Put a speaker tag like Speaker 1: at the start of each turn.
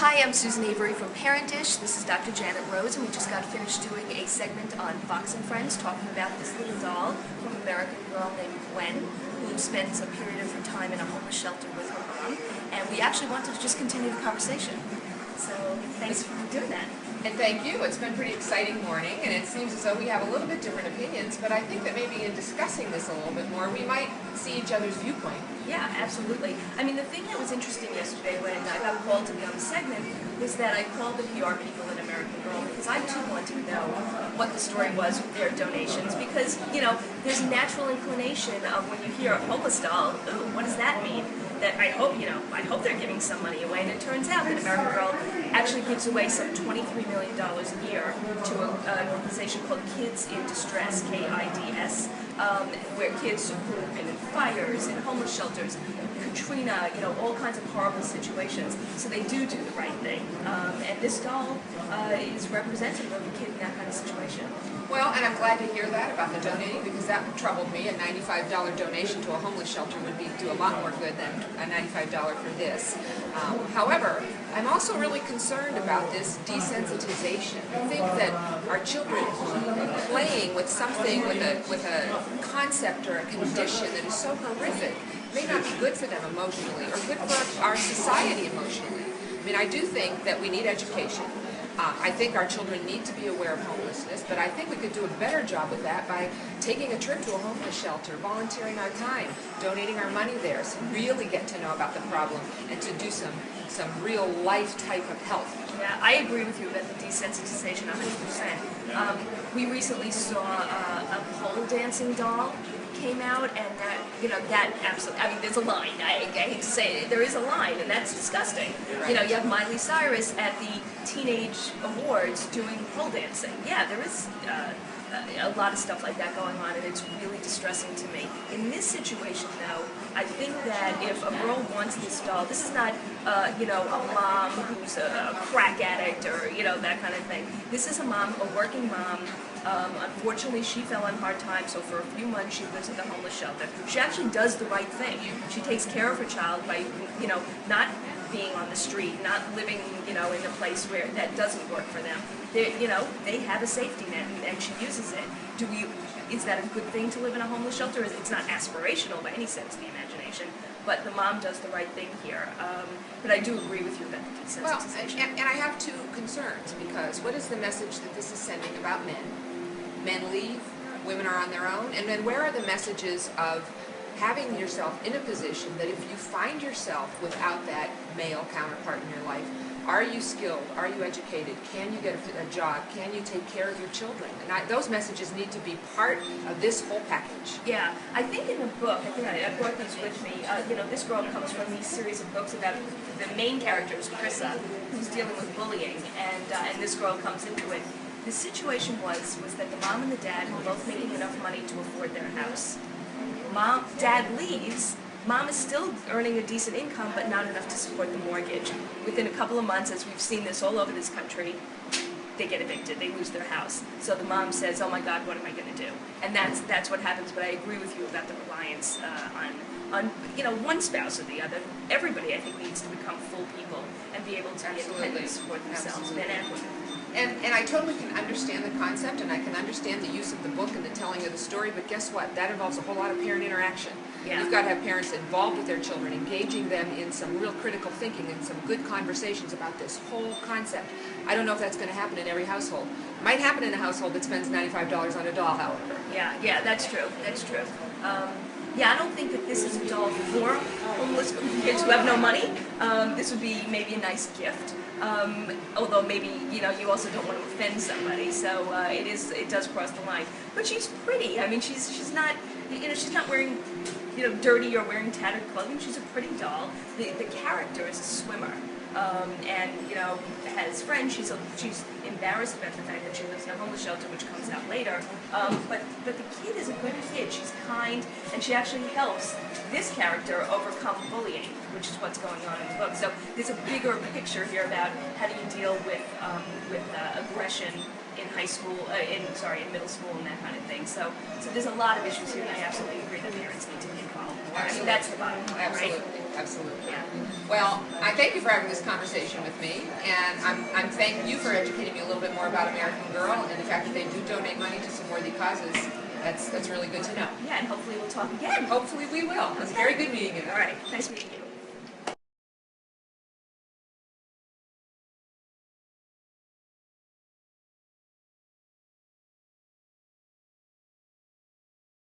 Speaker 1: Hi, I'm Susan Avery from Parenitng. This is Dr. Janet Rose, and we just got finished doing a segment on Fox and Friends talking about this little doll from American Girl named Gwen, who spends a period of her time in a homeless shelter with her mom, and we actually wanted to just continue the conversation. So thanks for doing that.
Speaker 2: And thank you. It's been a pretty exciting morning, and it seems as though we have a little bit different opinions, but I think that maybe in discussing this a little bit more, we might see each other's viewpoint.
Speaker 1: Yeah, absolutely. I mean, the thing that was interesting yesterday when I got called to be on the segment was that I called the PR people in American Girl because I too wanted to know what the story was with their donations because, you know, there's a natural inclination of when you hear a homeless doll, ooh, what does that mean? That I hope they're giving some money away, and it turns out that American Girl actually gives away some $23 million a year to an organization called Kids in Distress, KIDS, where kids who have been in fires, in homeless shelters, Katrina, you know, all kinds of horrible situations. So they do the right thing. And this doll is representative of a kid in that kind of situation.
Speaker 2: Well, and I'm glad to hear that about the donating because that troubled me. A $95 donation to a homeless shelter would do a lot more good than a $95 for this. However, I'm also really concerned about this desensitization. I think that our children playing with something, with a concept or a condition that is so horrific may not be good for them emotionally or good for our society emotionally. I mean, I do think that we need education. I think our children need to be aware of homelessness, but I think we could do a better job with that by taking a trip to a homeless shelter, volunteering our time, donating our money there, so really get to know about the problem and to do some real life type of help.
Speaker 1: Yeah, I agree with you about the desensitization 100%. We recently saw a pole dancing doll came out, and that absolutely, I mean, there's a line, I hate to say it, there is a line, and that's disgusting.
Speaker 2: Right.
Speaker 1: You know, you have Miley Cyrus at the Teenage Awards doing pole dancing. Yeah, there is a lot of stuff like that going on, and it's really distressing to me. In this situation, though, I think that if a girl wants this doll, this is not, you know, a mom who's a crack addict or, you know, that kind of thing. This is a mom, a working mom. Unfortunately, she fell on hard times, so for a few months she lives at the homeless shelter. She actually does the right thing. She takes care of her child by, you know, not being on the street, not living, you know, in a place where that doesn't work for them. You know, they have a safety net, and she uses it. Is that a good thing to live in a homeless shelter? It's not aspirational by any sense of the imagination, but the mom does the right thing here. But I do agree with you about the desensitization.
Speaker 2: Well, and I have two concerns, because what is the message that this is sending about men? Men leave, women are on their own, and then where are the messages of having yourself in a position that if you find yourself without that male counterpart in your life, are you skilled? Are you educated? Can you get a job? Can you take care of your children? And those messages need to be part of this whole package.
Speaker 1: Yeah, I think in the book, I think I brought these with me, you know, this girl comes from these series of books about the main character is Chrissa, who's dealing with bullying, and this girl comes into it. The situation was that the mom and the dad were both making enough money to afford their house. Dad leaves. Mom is still earning a decent income, but not enough to support the mortgage. Within a couple of months, as we've seen this all over this country, they get evicted. They lose their house. So the mom says, "Oh my God, what am I going to do?" And that's what happens. But I agree with you about the reliance on you know, one spouse or the other. Everybody, I think, needs to become full people and be able to be independent and support themselves, men and women.
Speaker 2: And I totally can understand the concept, and I can understand the use of the book and the telling of the story, but guess what? That involves a whole lot of parent interaction.
Speaker 1: Yeah.
Speaker 2: You've got to have parents involved with their children, engaging them in some real critical thinking and some good conversations about this whole concept. I don't know if that's going to happen in every household. It might happen in a household that spends $95 on a doll, however.
Speaker 1: Yeah, that's true. That's true. Yeah, I don't think that this is a doll for homeless kids who have no money. This would be maybe a nice gift. Although maybe, you know, you also don't want to offend somebody, so it does cross the line. But she's pretty. I mean, she's not, you know, she's not wearing, you know, dirty or wearing tattered clothing. She's a pretty doll. The character is a swimmer, and, you know, has friends. She's embarrassed about the fact that she lives in a homeless shelter, which comes out later. But the kid is a good kid. She's kind, and she actually helps this character overcome bullying, which is what's going on in the book. So there's a bigger picture here about how do you deal with aggression in high school, in middle school, and that kind of thing. So there's a lot of issues here, and I absolutely agree that parents need to be involved. I mean, that's the bottom line, right?
Speaker 2: Absolutely. Absolutely.
Speaker 1: Yeah.
Speaker 2: Well, I thank you for having this conversation with me, and I'm thanking you for educating me a little bit more about American Girl and the fact that they do donate money to some worthy causes. That's really good to know.
Speaker 1: Yeah, and hopefully we'll talk again.
Speaker 2: Hopefully we will. It was a very good meeting you.
Speaker 1: All right. Nice meeting you.